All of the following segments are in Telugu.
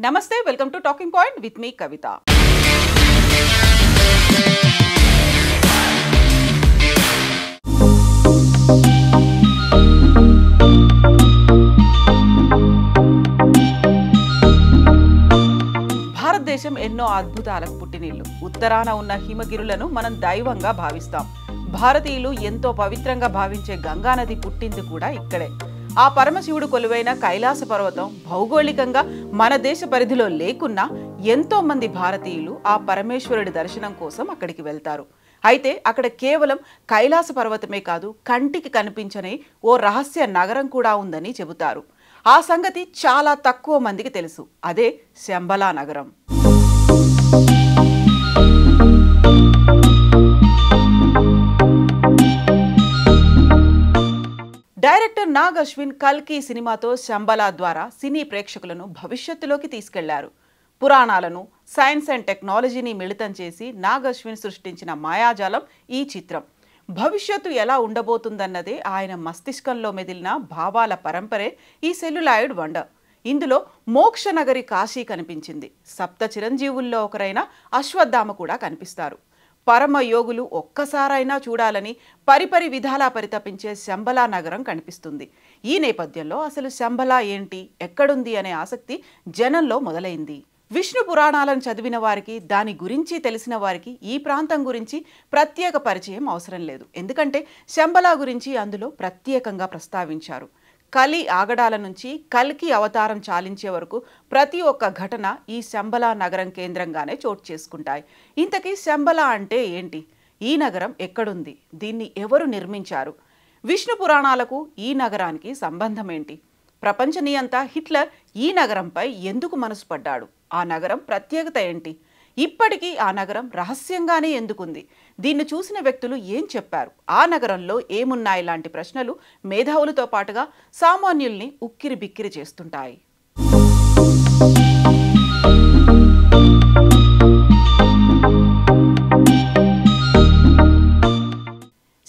నమస్తే, welcome to talking point with me Kavitha. భారతదేశం ఎన్నో అద్భుతాలకు పుట్టినిల్లు. ఉత్తరాన ఉన్న హిమగిరులను మనం దైవంగా భావిస్తాం. భారతీయులు ఎంతో పవిత్రంగా భావించే గంగానది పుట్టింది కూడా ఇక్కడే. ఆ పరమశివుడు కొలువైన కైలాస పర్వతం భౌగోళికంగా మన దేశ పరిధిలో లేకున్నా ఎంతో మంది భారతీయులు ఆ పరమేశ్వరుడి దర్శనం కోసం అక్కడికి వెళ్తారు. అయితే అక్కడ కేవలం కైలాస పర్వతమే కాదు, కంటికి కనిపించని ఓ రహస్య నగరం కూడా ఉందని చెబుతారు. ఆ సంగతి చాలా తక్కువ మందికి తెలుసు. అదే శంబలా నగరం. డైరెక్టర్ నాగ్ అశ్విన్ కల్కి సినిమాతో శంబలా ద్వారా సినీ ప్రేక్షకులను భవిష్యత్తులోకి తీసుకెళ్లారు. పురాణాలను, సైన్స్ అండ్ టెక్నాలజీని మిళితం చేసి నాగ్ అశ్విన్ సృష్టించిన మాయాజాలం ఈ చిత్రం. భవిష్యత్తు ఎలా ఉండబోతుందన్నదే ఆయన మస్తిష్కంలో మెదిలిన భావాల పరంపరే ఈ సెల్యులాయిడ్ వండర్. ఇందులో మోక్షనగరి కాశీ కనిపించింది. సప్త చిరంజీవుల్లో ఒకరైన అశ్వత్థామ కూడా కనిపిస్తారు. పరమ యోగులు ఒక్కసారైనా చూడాలని పరిపరి విధాలా పరితపించే శంబలా నగరం కనిపిస్తుంది. ఈ నేపథ్యంలో అసలు శంబలా ఏంటి, ఎక్కడుంది అనే ఆసక్తి జనంలో మొదలైంది. విష్ణు పురాణాలను చదివిన వారికి, దాని గురించి తెలిసిన వారికి ఈ ప్రాంతం గురించి ప్రత్యేక పరిచయం అవసరం లేదు. ఎందుకంటే శంబలా గురించి అందులో ప్రత్యేకంగా ప్రస్తావించారు. కలి ఆగడాల నుంచి కల్కి అవతారం చాలించే వరకు ప్రతి ఒక్క ఘటన ఈ శంబలా నగరం కేంద్రంగానే చోటు చేసుకుంటాయి. ఇంతకీ శంబలా అంటే ఏంటి? ఈ నగరం ఎక్కడుంది? దీన్ని ఎవరు నిర్మించారు? విష్ణు పురాణాలకు ఈ నగరానికి సంబంధం ఏంటి? ప్రపంచ నియంత హిట్లర్ ఈ నగరంపై ఎందుకు మనసు పడ్డాడు? ఆ నగరం ప్రత్యేకత ఏంటి? ఇప్పటికీ ఆ నగరం రహస్యంగానే ఎందుకుంది? దీన్ని చూసిన వ్యక్తులు ఏం చెప్పారు? ఆ నగరంలో ఏమున్నాయి? లాంటి ప్రశ్నలు మేధావులతో పాటుగా సామాన్యుల్ని ఉక్కిరి బిక్కిరి చేస్తుంటాయి.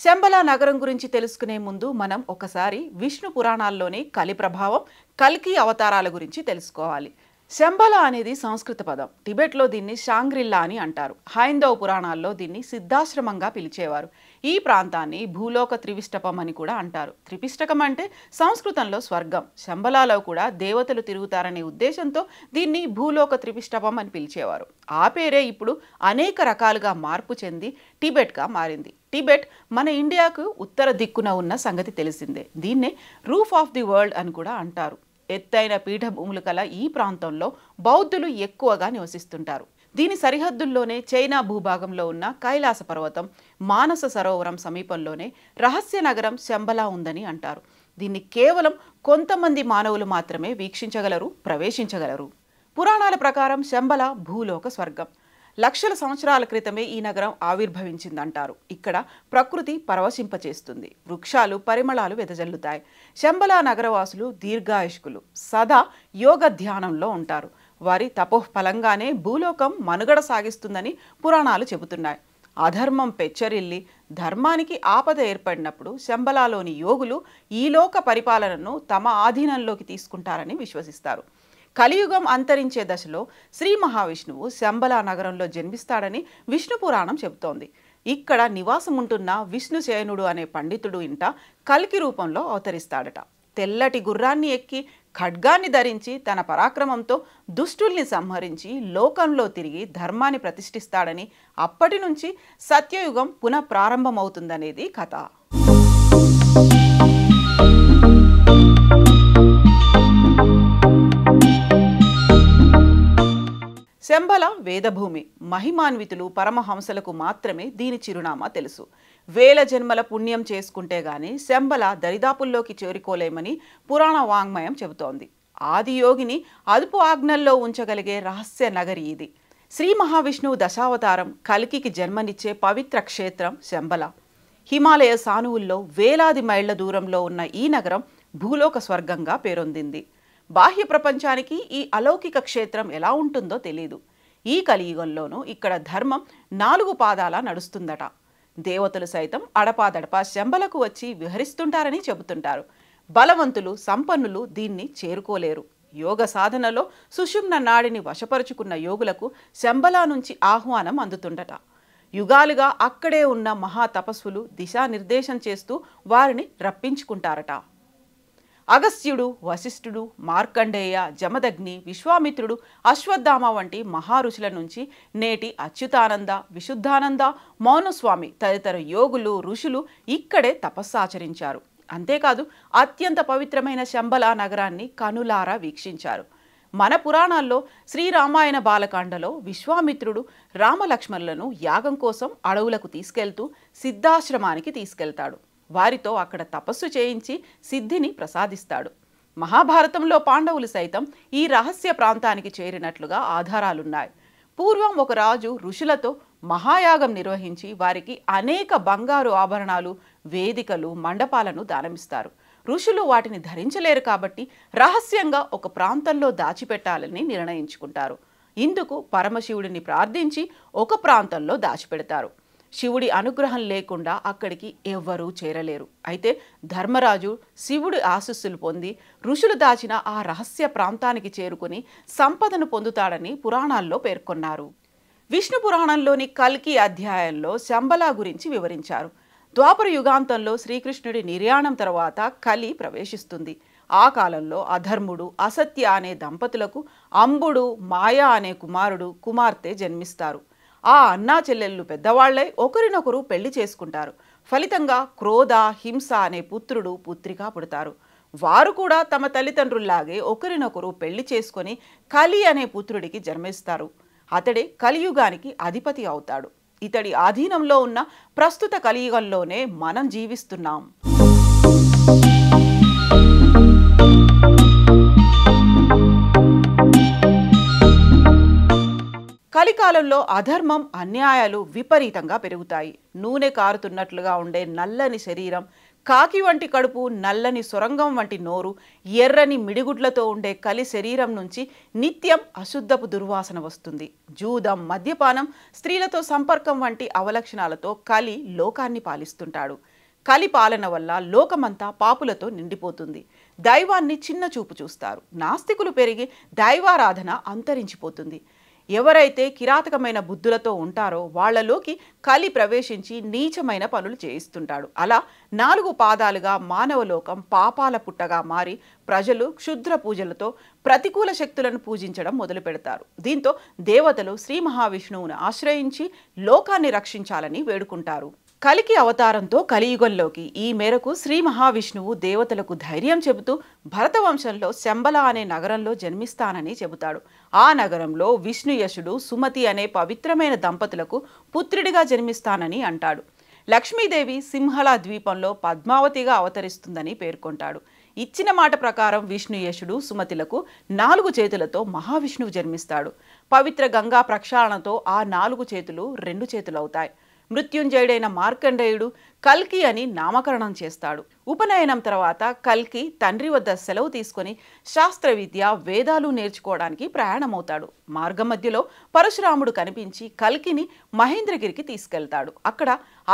శంబలా నగరం గురించి తెలుసుకునే ముందు మనం ఒకసారి విష్ణు పురాణాల్లోని కలి ప్రభావం, కల్కి అవతారాల గురించి తెలుసుకోవాలి. శంబలా అనేది సంస్కృత పదం. టిబెట్లో దీన్ని షాంగ్రిల్లా అని అంటారు. హైందవ పురాణాల్లో దీన్ని సిద్ధాశ్రమంగా పిలిచేవారు. ఈ ప్రాంతాన్ని భూలోక త్రివిష్టపం అని కూడా అంటారు. త్రిపిష్టకం అంటే సంస్కృతంలో స్వర్గం. శంబలాలో కూడా దేవతలు తిరుగుతారనే ఉద్దేశంతో దీన్ని భూలోక త్రిపిష్టపం అని పిలిచేవారు. ఆ పేరే ఇప్పుడు అనేక రకాలుగా మార్పు చెంది టిబెట్గా మారింది. టిబెట్ మన ఇండియాకు ఉత్తర దిక్కున ఉన్న సంగతి తెలిసిందే. దీన్నే రూఫ్ ఆఫ్ ది వరల్డ్ అని కూడా అంటారు. ఎత్తైన పీఠభూములు కల ఈ ప్రాంతంలో బౌద్ధులు ఎక్కువగా నివసిస్తుంటారు. దీని సరిహద్దుల్లోనే చైనా భూభాగంలో ఉన్న కైలాస పర్వతం, మానస సరోవరం సమీపంలోనే రహస్య నగరం శంబలా ఉందని అంటారు. దీన్ని కేవలం కొంతమంది మానవులు మాత్రమే వీక్షించగలరు, ప్రవేశించగలరు. పురాణాల ప్రకారం శంబలా భూలోక స్వర్గం. లక్షల సంవత్సరాల క్రితమే ఈ నగరం ఆవిర్భవించిందంటారు. ఇక్కడ ప్రకృతి పరవశింపచేస్తుంది. వృక్షాలు, పరిమళాలు వెదజల్లుతాయి. శంబలా నగరవాసులు దీర్ఘాయుష్కులు, సదా యోగ ధ్యానంలో ఉంటారు. వారి తపోఫలంగానే భూలోకం మనుగడ సాగిస్తుందని పురాణాలు చెబుతున్నాయి. అధర్మం పెచ్చరిల్లి ధర్మానికి ఆపద ఏర్పడినప్పుడు శంబలాలోని యోగులు ఈ లోక పరిపాలనను తమ ఆధీనంలోకి తీసుకుంటారని విశ్వసిస్తారు. కలియుగం అంతరించే దశలో శ్రీ మహావిష్ణువు శంబలా నగరంలో జన్మిస్తాడని విష్ణు పురాణం చెబుతోంది. ఇక్కడ నివాసం ఉంటున్న విష్ణుసేనుడు అనే పండితుడు ఇంట కల్కి రూపంలో అవతరిస్తాడట. తెల్లటి గుర్రాన్ని ఎక్కి ఖడ్గాన్ని ధరించి తన పరాక్రమంతో దుష్టుల్ని సంహరించి లోకంలో తిరిగి ధర్మాన్ని ప్రతిష్ఠిస్తాడని, అప్పటి నుంచి సత్యయుగం పునః ప్రారంభమవుతుందనేది కథ. శంబల వేదభూమి. మహిమాన్వితులు పరమహంసలకు మాత్రమే దీని చిరునామా తెలుసు. వేల జన్మల పుణ్యం చేసుకుంటే గాని శంబల దరిదాపుల్లోకి చేరుకోలేమని పురాణ వాంగ్మయం చెబుతోంది. ఆది యోగిని అదుపు ఆజ్ఞల్లో ఉంచగలిగే రహస్య నగరి ఇది. శ్రీ మహావిష్ణువు దశావతారం కల్కికి జన్మనిచ్చే పవిత్ర క్షేత్రం శంబల. హిమాలయ సానువుల్లో వేలాది మైళ్ల దూరంలో ఉన్న ఈ నగరం భూలోక స్వర్గంగా పేరొందింది. బాహ్య ప్రపంచానికి ఈ అలౌకిక క్షేత్రం ఎలా ఉంటుందో తెలీదు. ఈ కలియుగంలోనూ ఇక్కడ ధర్మం 4 పాదాల నడుస్తుందట. దేవతలు సైతం అడపాదడపా శంబలకు వచ్చి విహరిస్తుంటారని చెబుతుంటారు. బలవంతులు, సంపన్నులు దీన్ని చేరుకోలేరు. యోగ సాధనలో సుషుమ్న నాడిని వశపరుచుకున్న యోగులకు శంబలా నుంచి ఆహ్వానం అందుతుండట. యుగాలుగా అక్కడే ఉన్న మహా తపస్సులు దిశానిర్దేశం చేస్తూ వారిని రప్పించుకుంటారట. అగస్త్యుడు, వశిష్ఠుడు, మార్కండేయ, జమదగ్ని, విశ్వామిత్రుడు, అశ్వత్థామ వంటి మహారుషుల నుంచి నేటి అచ్యుతానంద, విశుద్ధానంద, మౌనస్వామి తదితర యోగులు, ఋషులు ఇక్కడే తపస్సాచరించారు. అంతేకాదు అత్యంత పవిత్రమైన శంబలా నగరాన్ని కనులారా వీక్షించారు. మన పురాణాల్లో శ్రీరామాయణ బాలకాండలో విశ్వామిత్రుడు రామలక్ష్మణులను యాగం కోసం అడవులకు తీసుకెళ్తూ సిద్ధాశ్రమానికి తీసుకెళ్తాడు. వారితో అక్కడ తపస్సు చేయించి సిద్ధిని ప్రసాదిస్తాడు. మహాభారతంలో పాండవులు సైతం ఈ రహస్య ప్రాంతానికి చేరినట్లుగా ఆధారాలున్నాయి. పూర్వం ఒక రాజు ఋషులతో మహాయాగం నిర్వహించి వారికి అనేక బంగారు ఆభరణాలు, వేదికలు, మండపాలను దానమిస్తారు. ఋషులు వాటిని ధరించలేరు కాబట్టి రహస్యంగా ఒక ప్రాంతంలో దాచిపెట్టాలని నిర్ణయించుకుంటారు. ఇందుకు పరమశివుడిని ప్రార్థించి ఒక ప్రాంతంలో దాచిపెడతారు. శివుడి అనుగ్రహం లేకుండా అక్కడికి ఎవ్వరూ చేరలేరు. అయితే ధర్మరాజు శివుడి ఆశీస్సులు పొంది ఋషులు దాచిన ఆ రహస్య ప్రాంతానికి చేరుకుని సంపదను పొందుతాడని పురాణాల్లో పేర్కొన్నారు. విష్ణు పురాణంలోని కల్కి అధ్యాయంలో శంబలా గురించి వివరించారు. ద్వాపర యుగాంతంలో శ్రీకృష్ణుడి నిర్యాణం తర్వాత కలి ప్రవేశిస్తుంది. ఆ కాలంలో అధర్ముడు, అసత్య అనే దంపతులకు అంబుడు, మాయ అనే కుమార్తె జన్మిస్తారు. ఆ అన్నా చెల్లెళ్ళు పెద్దవాళ్లై ఒకరినొకరు పెళ్లి చేసుకుంటారు. ఫలితంగా క్రోధ, హింస అనే పుత్రుడు, పుత్రిక పుడతారు. వారు కూడా తమ తల్లిదండ్రుల్లాగే ఒకరినొకరు పెళ్లి చేసుకొని కలి అనే పుత్రుడికి జన్మిస్తారు. అతడే కలియుగానికి అధిపతి అవుతాడు. ఇతడి ఆధీనంలో ఉన్న ప్రస్తుత కలియుగంలోనే మనం జీవిస్తున్నాం. కలికాలంలో అధర్మం, అన్యాయాలు విపరీతంగా పెరుగుతాయి. నూనె కారుతున్నట్లుగా ఉండే నల్లని శరీరం, కాకి వంటి కడుపు, నల్లని సొరంగం వంటి నోరు, ఎర్రని మిడిగుడ్లతో ఉండే కలి శరీరం నుంచి నిత్యం అశుద్ధపు దుర్వాసన వస్తుంది. జూదం, మద్యపానం, స్త్రీలతో సంపర్కం వంటి అవలక్షణాలతో కలి లోకాన్ని పాలిస్తుంటాడు. కలి పాలన వల్ల లోకమంతా పాపులతో నిండిపోతుంది. దైవాన్ని చిన్న చూపు చూస్తారు. నాస్తికులు పెరిగి దైవారాధన అంతరించిపోతుంది. ఎవరైతే కిరాతకమైన బుద్ధులతో ఉంటారో వాళ్లలోకి కలి ప్రవేశించి నీచమైన పనులు చేయిస్తుంటాడు. అలా 4 పాదాలుగా మానవలోకం పాపాల పుట్టగా మారి ప్రజలు క్షుద్ర పూజలతో ప్రతికూల శక్తులను పూజించడం మొదలు పెడతారు. దీంతో దేవతలు శ్రీ మహావిష్ణువును ఆశ్రయించి లోకాన్ని రక్షించాలని వేడుకుంటారు. కలికి అవతారంతో కలియుగంలోకి ఈ మేరకు శ్రీ మహావిష్ణువు దేవతలకు ధైర్యం చెబుతూ భరతవంశంలో శంబల అనే నగరంలో జన్మిస్తానని చెబుతాడు. ఆ నగరంలో విష్ణుయశుడు, సుమతి అనే పవిత్రమైన దంపతులకు పుత్రుడిగా జన్మిస్తానని అంటాడు. లక్ష్మీదేవి సింహళ ద్వీపంలో పద్మావతిగా అవతరిస్తుందని పేర్కొంటాడు. ఇచ్చిన మాట ప్రకారం విష్ణుయశుడు, సుమతిలకు 4 చేతులతో మహావిష్ణువు జన్మిస్తాడు. పవిత్ర గంగా ప్రక్షాళనతో ఆ 4 చేతులు 2 చేతులవుతాయి. మృత్యుంజయుడైన మార్కండేయుడు కల్కి అని నామకరణం చేస్తాడు. ఉపనయనం తర్వాత కల్కి తండ్రి వద్ద సెలవు తీసుకొని శాస్త్ర విద్య, వేదాలు నేర్చుకోవడానికి ప్రయాణమవుతాడు. మార్గమధ్యలో పరశురాముడు కనిపించి కల్కిని మహేంద్రగిరికి తీసుకెళ్తాడు. అక్కడ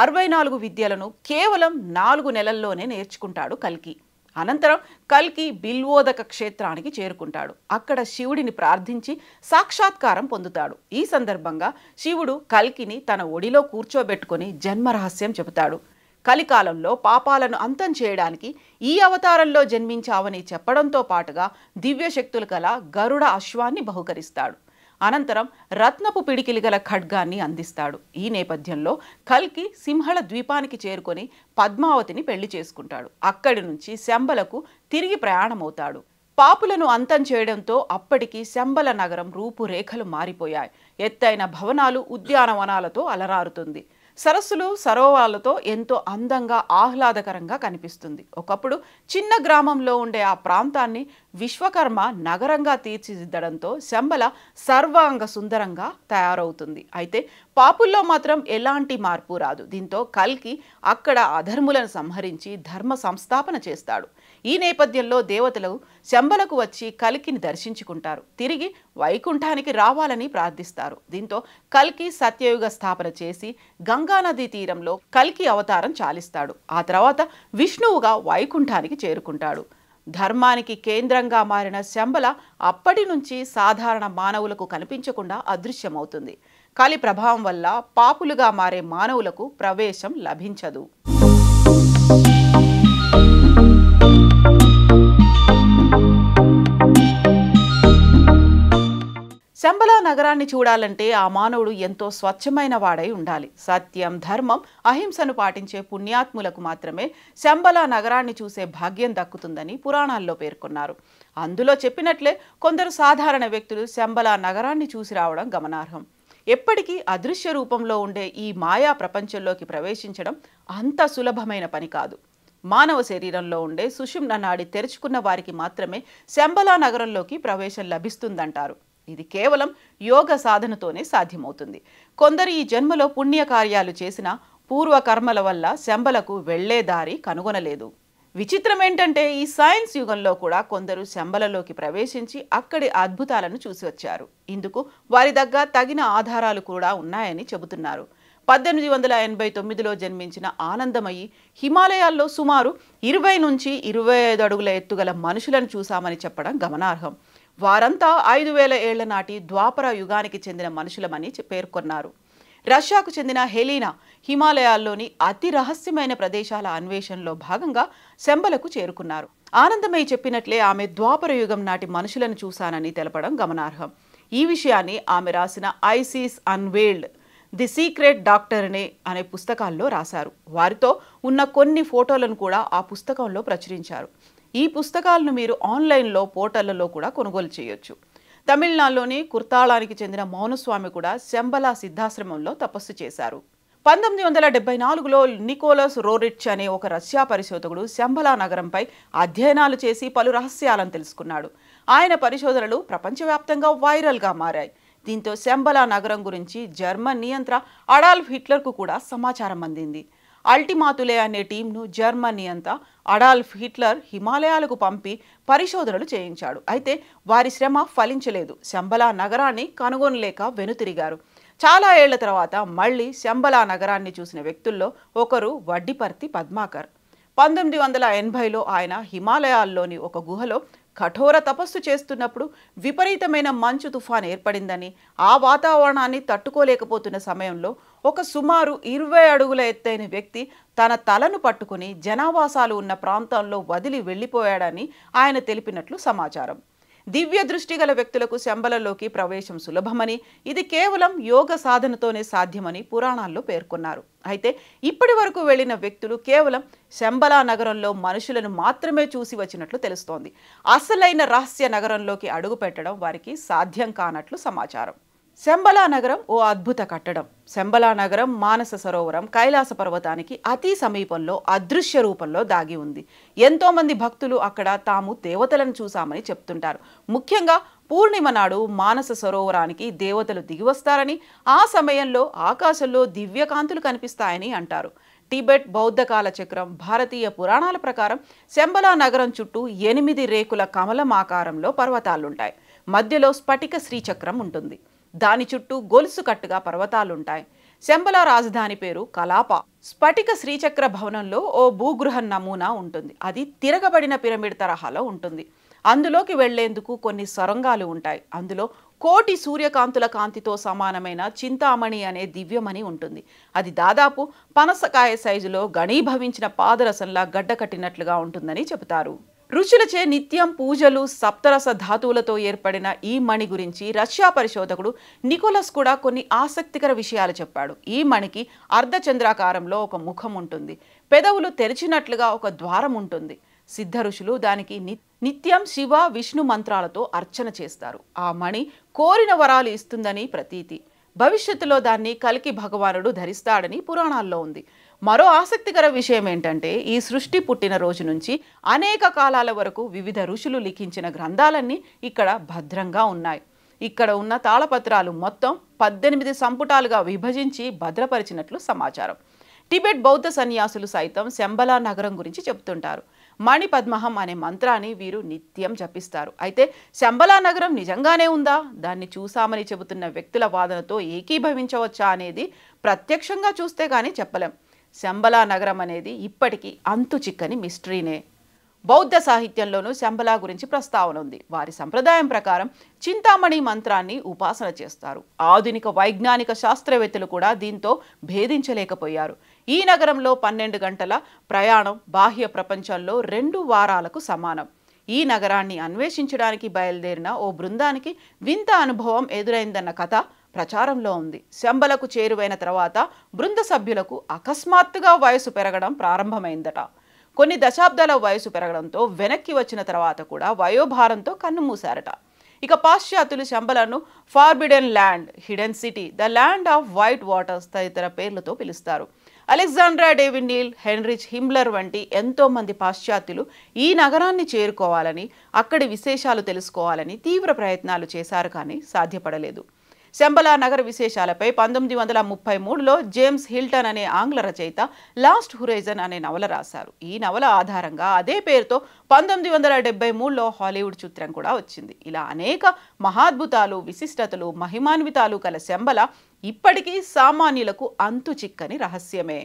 64 విద్యలను కేవలం 4 నెలల్లోనే నేర్చుకుంటాడు కల్కి. అనంతరం కల్కి బిల్వోదక క్షేత్రానికి చేరుకుంటాడు. అక్కడ శివుడిని ప్రార్థించి సాక్షాత్కారం పొందుతాడు. ఈ సందర్భంగా శివుడు కల్కిని తన ఒడిలో కూర్చోబెట్టుకొని జన్మ రహస్యం చెబుతాడు. కలికాలంలో పాపాలను అంతం చేయడానికి ఈ అవతారంలో జన్మించావని చెప్పడంతో పాటుగా దివ్యశక్తులు గల గరుడ అశ్వాన్ని బహుకరిస్తాడు. అనంతరం రత్నపు పిడికిలి గల ఖడ్గాన్ని అందిస్తాడు. ఈ నేపథ్యంలో కల్కి సింహళ ద్వీపానికి చేరుకొని పద్మావతిని పెళ్లి చేసుకుంటాడు. అక్కడి నుంచి శంబలకు తిరిగి ప్రయాణమవుతాడు. పాపులను అంతం చేయడంతో అప్పటికి శంబల నగరం రూపురేఖలు మారిపోయాయి. ఎత్తైన భవనాలు, ఉద్యానవనాలతో అలరారుతుంది. సరస్సులు, సరోవరాలతో ఎంతో అందంగా, ఆహ్లాదకరంగా కనిపిస్తుంది. ఒకప్పుడు చిన్న గ్రామంలో ఉండే ఆ ప్రాంతాన్ని విశ్వకర్మ నగరంగా తీర్చిదిద్దడంతో శంబల సర్వాంగ సుందరంగా తయారవుతుంది. అయితే పాపుల్లో మాత్రం ఎలాంటి మార్పు రాదు. దీంతో కల్కి అక్కడ అధర్ములను సంహరించి ధర్మ సంస్థాపన చేస్తాడు. ఈ నేపథ్యంలో దేవతలు శంబలకు వచ్చి కల్కిని దర్శించుకుంటారు. తిరిగి వైకుంఠానికి రావాలని ప్రార్థిస్తారు. దీంతో కల్కి సత్యయుగ స్థాపన చేసి గంగానదీ తీరంలో కల్కి అవతారం చాలిస్తాడు. ఆ తర్వాత విష్ణువుగా వైకుంఠానికి చేరుకుంటాడు. ధర్మానికి కేంద్రంగా మారిన శంబల అప్పటి నుంచి సాధారణ మానవులకు కనిపించకుండా అదృశ్యమవుతుంది. కలి ప్రభావం వల్ల పాపులుగా మారే మానవులకు ప్రవేశం లభించదు. శంబల నగరాన్ని చూడాలంటే ఆ మానవుడు ఎంతో స్వచ్ఛమైన వాడై ఉండాలి. సత్యం, ధర్మం, అహింసను పాటించే పుణ్యాత్ములకు మాత్రమే శంబల నగరాన్ని చూసే భాగ్యం దక్కుతుందని పురాణాల్లో పేర్కొన్నారు. అందులో చెప్పినట్లే కొందరు సాధారణ వ్యక్తులు శంబల నగరాన్ని చూసి రావడం గమనార్హం. ఎప్పటికీ అదృశ్య రూపంలో ఉండే ఈ మాయా ప్రపంచంలోకి ప్రవేశించడం అంత సులభమైన పని కాదు. మానవ శరీరంలో ఉండే సుషుమ్న నాడి తెరుచుకున్న వారికి మాత్రమే శంబల నగరంలోకి ప్రవేశం లభిస్తుందంటారు. ఇది కేవలం యోగ సాధనతోనే సాధ్యమవుతుంది. కొందరు ఈ జన్మలో పుణ్యకార్యాలు చేసిన పూర్వకర్మల వల్ల శంబలకు వెళ్లే దారి కనుగొనలేదు. విచిత్రం ఏంటంటే ఈ సైన్స్ యుగంలో కూడా కొందరు శంబలలోకి ప్రవేశించి అక్కడి అద్భుతాలను చూసి వచ్చారు. ఇందుకు వారి దగ్గర తగిన ఆధారాలు కూడా ఉన్నాయని చెబుతున్నారు. 1889లో జన్మించిన ఆనందమయి హిమాలయాల్లో సుమారు 20 నుంచి 25 అడుగుల ఎత్తుగల మనుషులను చూశామని చెప్పడం గమనార్హం. వారంతా 5000 ఏళ్ల నాటి ద్వాపర యుగానికి చెందిన మనుషులమని పేర్కొన్నారు. రష్యాకు చెందిన హెలీనా హిమాలయాల్లోని అతి రహస్యమైన ప్రదేశాల అన్వేషణలో భాగంగా శంబలకు చేరుకున్నారు. ఆనందమయ్య చెప్పినట్లే ఆమె ద్వాపర యుగం నాటి మనుషులను చూశానని తెలపడం గమనార్హం. ఈ విషయాన్ని ఆమె రాసిన ISIS unveiled, the secret doctor అనే పుస్తకాల్లో రాశారు. వారితో ఉన్న కొన్ని ఫోటోలను కూడా ఆ పుస్తకంలో ప్రచురించారు. ఈ పుస్తకాలను మీరు ఆన్లైన్లో పోర్టళ్లలో కూడా కొనుగోలు చేయొచ్చు. తమిళనాడులోని కుర్తాళానికి చెందిన మౌనస్వామి కూడా శంబల సిద్ధాశ్రమంలో తపస్సు చేశారు. 1974లో నికోలస్ రోరిచ్ అనే ఒక రష్యా పరిశోధకుడు శంబల నగరంపై అధ్యయనాలు చేసి పలు రహస్యాలను తెలుసుకున్నాడు. ఆయన పరిశోధనలు ప్రపంచవ్యాప్తంగా వైరల్గా మారాయి. దీంతో శంబల నగరం గురించి జర్మన్ నియంత్ర అడాల్ఫ్ హిట్లర్కు కూడా సమాచారం అందింది. అల్టిమాతులే అనే టీంను జర్మన్ నియంత అడాల్ఫ్ హిట్లర్ హిమాలయాలకు పంపి పరిశోధనలు చేయించాడు. అయితే వారి శ్రమ ఫలించలేదు. శంబల నగరాన్ని కనుగొనలేక వెనుతిరిగారు. చాలా ఏళ్ల తర్వాత మళ్ళీ శంబల నగరాన్ని చూసిన వ్యక్తుల్లో ఒకరు వడ్డిపర్తి పద్మాకర్. 1980లో ఆయన హిమాలయాల్లోని ఒక గుహలో కఠోర తపస్సు చేస్తున్నప్పుడు విపరీతమైన మంచు తుఫాన్ ఏర్పడిందని, ఆ వాతావరణాన్ని తట్టుకోలేకపోతున్న సమయంలో ఒక సుమారు 20 అడుగుల ఎత్తైన వ్యక్తి తన తలను పట్టుకుని జనావాసాలు ఉన్న ప్రాంతంలో వదిలి వెళ్ళిపోయాడని ఆయన తెలిపినట్లు సమాచారం. దివ్య దృష్టి గల వ్యక్తులకు శంబలలోకి ప్రవేశం సులభమని, ఇది కేవలం యోగ సాధనతోనే సాధ్యమని పురాణాల్లో పేర్కొన్నారు. అయితే ఇప్పటి వరకు వెళ్లిన వ్యక్తులు కేవలం శంబల నగరంలో మనుషులను మాత్రమే చూసి వచ్చినట్లు తెలుస్తోంది. అసలైన రహస్య నగరంలోకి అడుగు పెట్టడం వారికి సాధ్యం కానట్లు సమాచారం. శంబల నగరం ఓ అద్భుత కట్టడం. శంబల నగరం మానస సరోవరం కైలాస పర్వతానికి అతి సమీపంలో అదృశ్య రూపంలో దాగి ఉంది. ఎంతో మంది భక్తులు అక్కడ తాము దేవతలను చూశామని చెప్తుంటారు. ముఖ్యంగా పూర్ణిమ నాడు మానస సరోవరానికి దేవతలు దిగివస్తారని, ఆ సమయంలో ఆకాశంలో దివ్యకాంతులు కనిపిస్తాయని అంటారు. టిబెట్ బౌద్ధ కాల చక్రం, భారతీయ పురాణాల ప్రకారం శంబల నగరం చుట్టూ 8 రేకుల కమలం ఆకారంలో పర్వతాలుంటాయి. మధ్యలో స్ఫటిక శ్రీచక్రం ఉంటుంది. దాని చుట్టూ గొలుసు కట్టుగా పర్వతాలుంటాయి. శంబల రాజధాని పేరు కలాప. స్ఫటిక శ్రీచక్ర భవనంలో ఓ భూగృహం నమూనా ఉంటుంది. అది తిరగబడిన పిరమిడ్ తరహాలో ఉంటుంది. అందులోకి వెళ్లేందుకు కొన్ని సొరంగాలు ఉంటాయి. అందులో 1,000,000 సూర్యకాంతుల కాంతితో సమానమైన చింతామణి అనే దివ్యమణి ఉంటుంది. అది దాదాపు పనసకాయ సైజులో ఘనీభవించిన పాదరసంలా గడ్డకట్టినట్లుగా ఉంటుందని చెబుతారు. ఋషులచే నిత్యం పూజలు, సప్తరస ధాతువులతో ఏర్పడిన ఈ మణి గురించి రష్యా పరిశోధకుడు నికోలస్ కూడా కొన్ని ఆసక్తికర విషయాలు చెప్పాడు. ఈ మణికి అర్ధచంద్రాకారంలో ఒక ముఖం ఉంటుంది. పెదవులు తెరిచినట్లుగా ఒక ద్వారం ఉంటుంది. సిద్ధ ఋషులు దానికి నిత్యం శివ, విష్ణు మంత్రాలతో అర్చన చేస్తారు. ఆ మణి కోరిన వరాలు ఇస్తుందని ప్రతీతి. భవిష్యత్తులో దాన్ని కల్కి భగవానుడు ధరిస్తాడని పురాణాల్లో ఉంది. మరో ఆసక్తికర విషయం ఏంటంటే, ఈ సృష్టి పుట్టిన రోజు నుంచి అనేక కాలాల వరకు వివిధ ఋషులు లిఖించిన గ్రంథాలన్నీ ఇక్కడ భద్రంగా ఉన్నాయి. ఇక్కడ ఉన్న తాళపత్రాలు మొత్తం 18 సంపుటాలుగా విభజించి భద్రపరిచినట్లు సమాచారం. టిబెట్ బౌద్ధ సన్యాసులు సైతం శంబల నగరం గురించి చెప్తుంటారు. మణిపద్మహం అనే మంత్రాన్ని వీరు నిత్యం జపిస్తారు. అయితే శంబల నగరం నిజంగానే ఉందా, దాన్ని చూసామని చెబుతున్న వ్యక్తుల వాదనతో ఏకీభవించవచ్చా అనేది ప్రత్యక్షంగా చూస్తే కానీ చెప్పలేం. శంబల నగరం అనేది ఇప్పటికీ అంతు చిక్కని మిస్టరీనే. బౌద్ధ సాహిత్యంలోనూ శంబలా గురించి ప్రస్తావన ఉంది. వారి సంప్రదాయం ప్రకారం చింతామణి మంత్రాన్ని ఉపాసన చేస్తారు. ఆధునిక వైజ్ఞానిక శాస్త్రవేత్తలు కూడా దీంతో భేదించలేకపోయారు. ఈ నగరంలో 12 గంటల ప్రయాణం బాహ్య ప్రపంచంలో 2 వారాలకు సమానం. ఈ నగరాన్ని అన్వేషించడానికి బయలుదేరిన ఓ బృందానికి వింత అనుభవం ఎదురైందన్న కథ ప్రచారంలో ఉంది. శంబలకు చేరువైన తర్వాత బృంద సభ్యులకు అకస్మాత్తుగా వయసు పెరగడం ప్రారంభమైందట. కొన్ని దశాబ్దాల వయసు పెరగడంతో వెనక్కి వచ్చిన తర్వాత కూడా వయోభారంతో కన్నుమూశారట. ఇక పాశ్చాత్యులు శంబలను forbidden land, hidden city, the land of white waters తదితర పేర్లతో పిలుస్తారు. Alexandra David Neel, Heinrich Himmler వంటి ఎంతో మంది పాశ్చాత్యులు ఈ నగరాన్ని చేరుకోవాలని, అక్కడి విశేషాలు తెలుసుకోవాలని తీవ్ర ప్రయత్నాలు చేశారు, కానీ సాధ్యపడలేదు. శంబలా నగర విశేషాలపై 1933లో జేమ్స్ హిల్టన్ అనే ఆంగ్ల రచయిత లాస్ట్ హొరైజన్ అనే నవల రాశారు. ఈ నవల ఆధారంగా అదే పేరుతో 1973లో హాలీవుడ్ చిత్రం కూడా వచ్చింది. ఇలా అనేక మహాద్భుతాలు, విశిష్టతలు, మహిమాన్వితాలు కల శంబల ఇప్పటికీ సామాన్యులకు అంతు చిక్కని రహస్యమే.